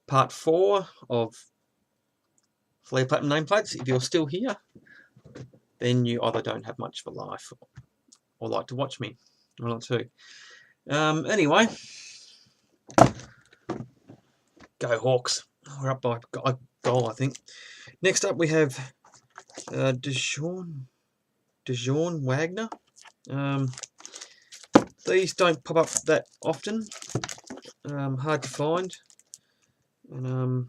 part 4 of Flair Platinum nameplates. If you're still here, then you either don't have much of a life or like to watch me. One or two. Anyway, go Hawks. We're up by a goal, I think. Next up we have DeJean Wagner. These don't pop up that often. Hard to find. And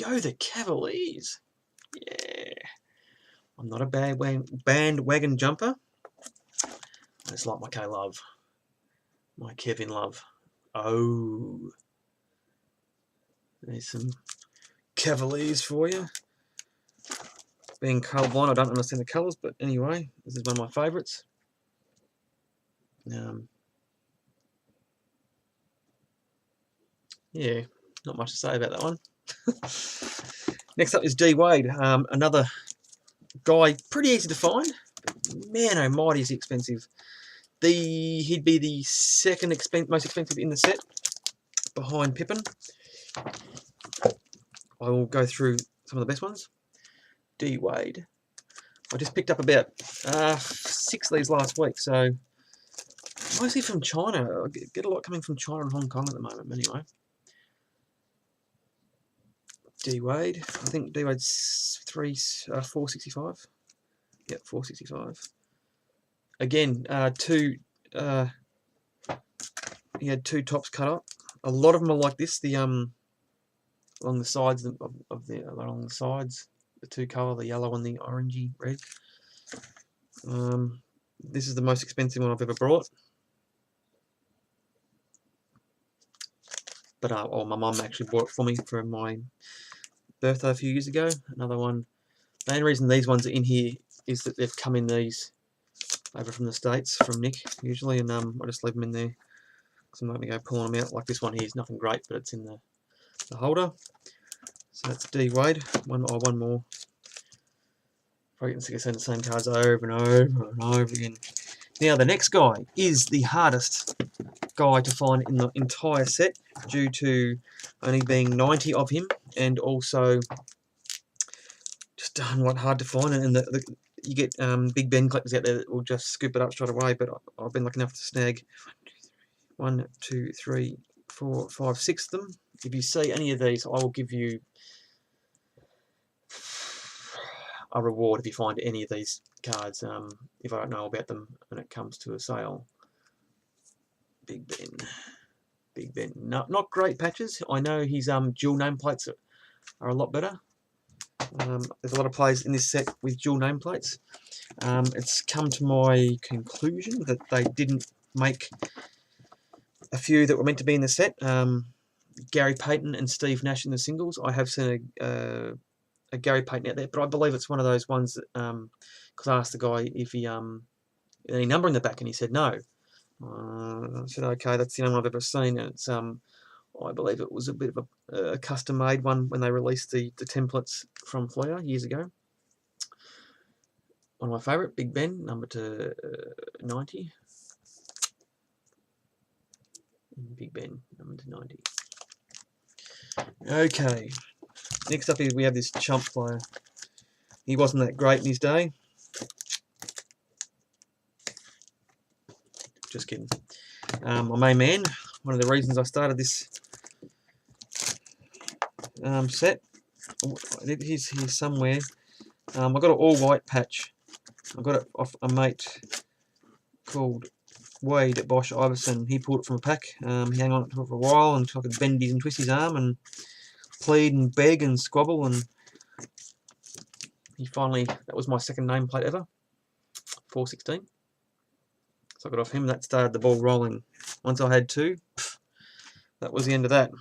go the Cavaliers. Yeah. I'm not a bandwagon jumper. It's like my K-Love. My Kevin Love. Oh. There's some Cavaliers for you. Being colourblind, I don't understand the colours, but anyway, this is one of my favourites. Yeah, not much to say about that one. Next up is D Wade, another guy pretty easy to find. Man, oh mighty, is he expensive. He'd be the second most expensive in the set, behind Pippen. I will go through some of the best ones. D Wade. I just picked up about 6 of these last week, so mostly from China. I get a lot coming from China and Hong Kong at the moment, anyway. D Wade. I think D Wade's 465. Yep, 465. Again, he had 2 tops cut up. A lot of them are like this. The along the sides along the sides, the 2 colour, the yellow and the orangey red. This is the most expensive one I've ever brought. But my mum actually bought it for me for my birthday a few years ago. Another one. The only reason these ones are in here is that they've come in these over from the States, from Nick usually, and I just leave them in there because I'm not going to go pulling them out. Like this one here is nothing great, but it's in the holder. So that's D Wade. One more. Probably getting sick of seeing the same cards over and over and over again. Now the next guy is the hardest guy to find in the entire set, due to only being 90 of him, and also just hard to find. And you get Big Ben collectors out there that will just scoop it up straight away. But I've been lucky enough to snag 1, 2, 3, 4, 5, 6 of them. If you see any of these, I will give you a reward if you find any of these cards, if I don't know about them when it comes to a sale. Big Ben. No, not great patches. I know his dual nameplates are a lot better. There's a lot of players in this set with dual nameplates. It's come to my conclusion that they didn't make a few that were meant to be in the set. Gary Payton and Steve Nash in the singles. I have seen a Gary Payton out there, but I believe it's one of those ones that, because I asked the guy if he any number in the back, and he said no. I said, okay, that's the only one I've ever seen, and it's I believe it was a bit of a custom-made one when they released the templates from Flair years ago. One of my favourite, Big Ben, number to 90. Big Ben, number to 90. Okay. Next up we have this chump player. He wasn't that great in his day. Just kidding. My main man, one of the reasons I started this set. He's here somewhere. I got an all-white patch. I got it off a mate called Wade at Bosch Iverson. He pulled it from a pack. He hung on to it for a while until I could bend and twist his arm and plead and beg and squabble, and he finally, that was my second nameplate ever, 416. So I got off him, that started the ball rolling. Once I had 2, that was the end of that.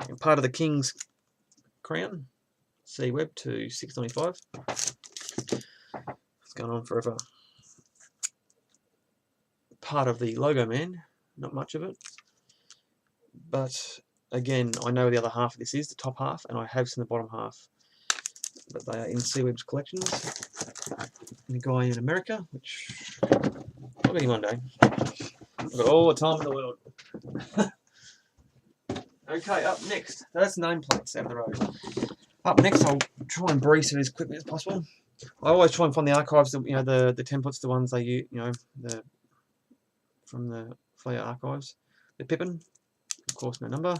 And part of the King's crown, C-Web to 695. It's going on forever. Part of the logo man, not much of it. But again, I know the other half of this is the top half, and I have seen the bottom half. But they are in C-Web's collections. And the guy in America, which I'll get him one day. I've got all the time in the world. Okay, up next. That's nameplates down the road. Up next, I'll try and breeze it as quickly as possible. I always try and find the archives, the templates, the ones they use, from the Flair archives. The Pippin, of course, no number.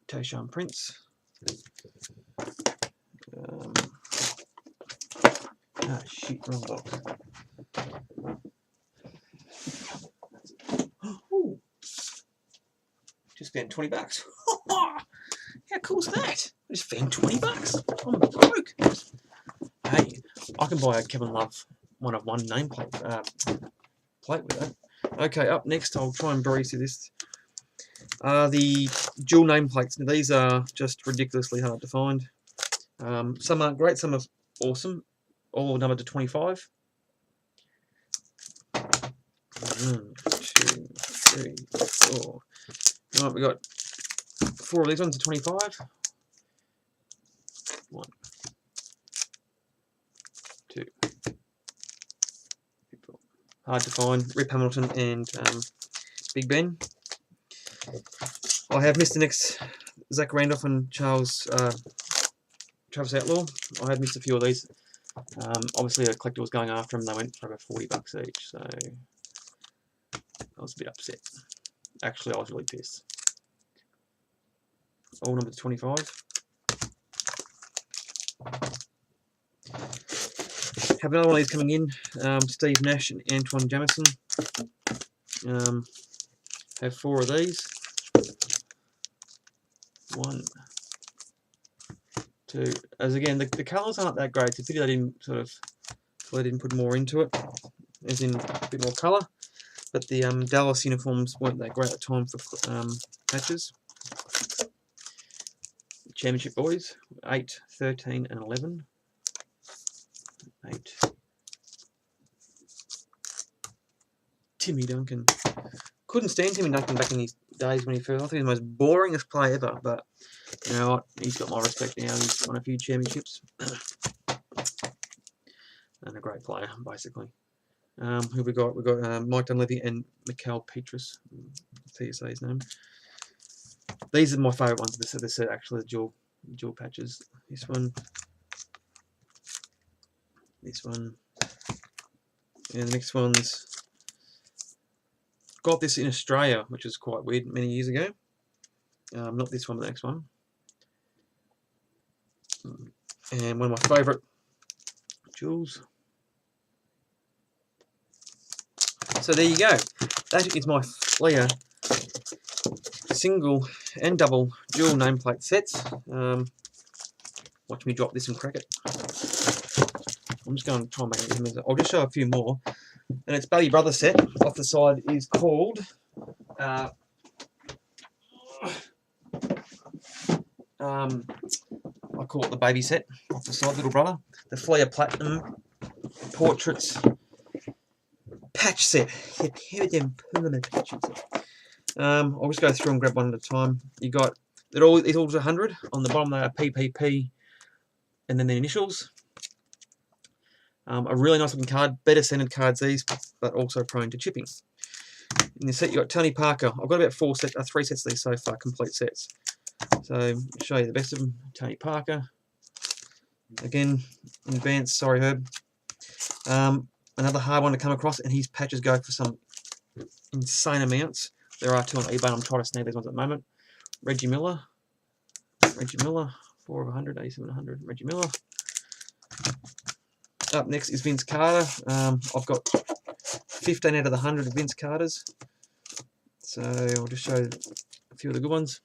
Tayshaun Prince. Shit, wrong box. Ooh. Just found $20. How cool is that? I just found $20. I'm broke. Hey, I can buy a Kevin Love one of one nameplate plate with that. Okay, up next, I'll try and breeze through this. The dual nameplates. Now, these are just ridiculously hard to find. Some aren't great, some are awesome. All numbered to 25. 1, 2, 3, 4. Right, we got 4 of these ones to 25. 1, 2. Hard to find. Rip Hamilton and Big Ben. I have Mr. Nick's Zach Randolph and Travis Outlaw. I have missed a few of these. Obviously, a collector was going after them. They went for about $40 each, so I was a bit upset. Actually, I was really pissed. All numbered to 25. Have another one of these coming in. Steve Nash and Antoine Jamison. Have 4 of these. 1, 2. As again, the colours aren't that great. It's a pity they didn't put more into it, as in a bit more colour. But the Dallas uniforms weren't that great at the time for patches. Championship boys, 8, 13, and 11. 8. Timmy Duncan. Couldn't stand Timmy Duncan back in his days when he first. I think he was the most boringest player ever, but you know what? He's got my respect now. He's won a few championships. And a great player, basically. Who we got? We got Mike Dunleavy and Mikael Petrus. TSA his name. These are my favourite ones. The set actually, the dual patches. This one, and the next one's got this in Australia, which is quite weird. Many years ago. Not this one, but the next one. And one of my favourite jewels. So there you go. That is my Flair single and double dual nameplate sets. Watch me drop this and crack it. I'm just going to try and make it. I'll just show a few more. And it's Baby Brother set. Off the side is called I call it the baby set. Off the side, little brother. The Flair Platinum Portraits patch set. Here them permanent patches. I'll just go through and grab one at a time. You got it's all 100 on the bottom. They are PPP, and then the initials. A really nice looking card. Better scented cards these, but also prone to chipping. In the set you got Tony Parker. I've got about 3 sets of these so far, complete sets. So I'll show you the best of them. Tony Parker. Again, in advance. Sorry, Herb. Another hard one to come across, and his patches go for some insane amounts. There are 2 on eBay, and I'm trying to snag these ones at the moment. Reggie Miller, 4 of 100, 87 100, Reggie Miller. Up next is Vince Carter. I've got 15 out of the 100 of Vince Carters. So I'll just show you a few of the good ones.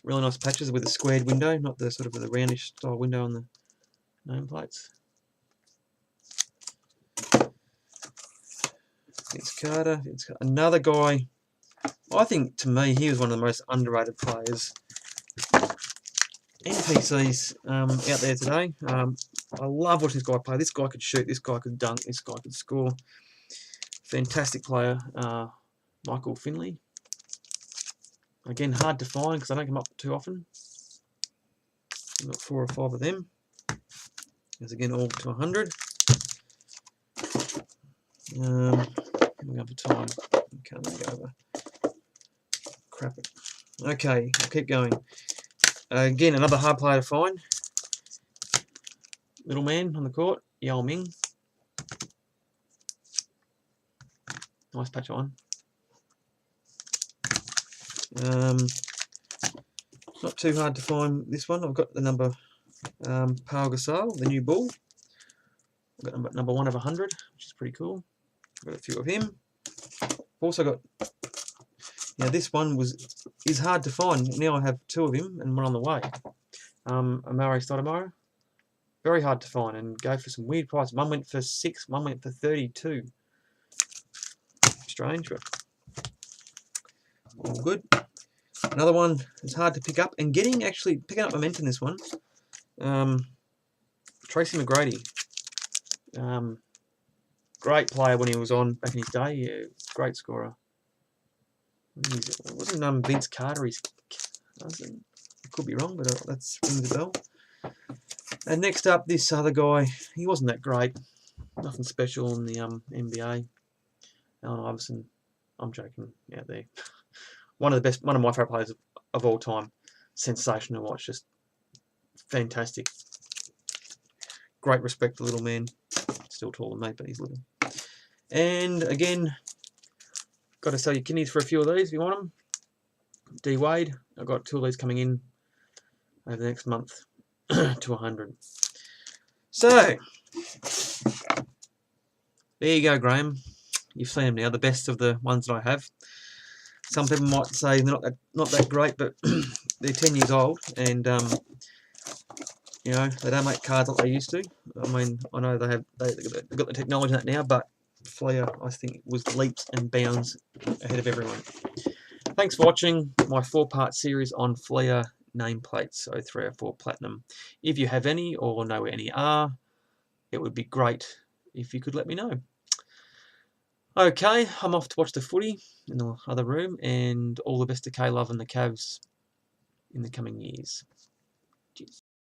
Really nice patches with a squared window, not the sort of the roundish style window on the nameplates. Vince Carter. Another guy, I think to me he was one of the most underrated players. NPCs out there today. I love watching this guy play. This guy could shoot, this guy could dunk, this guy could score. Fantastic player, Michael Finley. Again, hard to find because I don't come up too often. I've got 4 or 5 of them. There's again all to 100. We're going for time. Can't go over. Crap it. Okay, I'll keep going. Again, another hard player to find. Little man on the court, Yao Ming. Nice patch on. Not too hard to find this one. I've got the number Pau Gasol, the new bull. I've got number 1 of 100, which is pretty cool. Got a few of him. Also got, this one is hard to find. Now I have 2 of him and one on the way. Amare Stoudemire. Very hard to find and go for some weird prices. One went for 6, one went for 32. Strange, but all good. Another one is hard to pick up and picking up momentum. This one, Tracy McGrady. Great player when he was on back in his day. Yeah, great scorer. It wasn't Vince Carter. I could be wrong, but that rings a bell. And next up, this other guy. He wasn't that great. Nothing special in the NBA. Allen Iverson. I'm joking out there. One of my favourite players of all time. Sensational to watch. Just fantastic. Great respect to the little man. Still taller than me, but he's little. And again, got to sell your kidneys for a few of these if you want them. D Wade. I've got 2 of these coming in over the next month to 100. So there you go, Graham. You've seen them now. The best of the ones that I have. Some people might say they're not that great, but they're 10 years old, and they don't make cards like they used to. I mean, I know they've got the technology in that now, but Fleer, I think, was leaps and bounds ahead of everyone. Thanks for watching my 4-part series on Fleer nameplates, 0304 Platinum. If you have any or know where any are, it would be great if you could let me know. Okay, I'm off to watch the footy in the other room, and all the best to K-Love and the Cavs in the coming years. Cheers.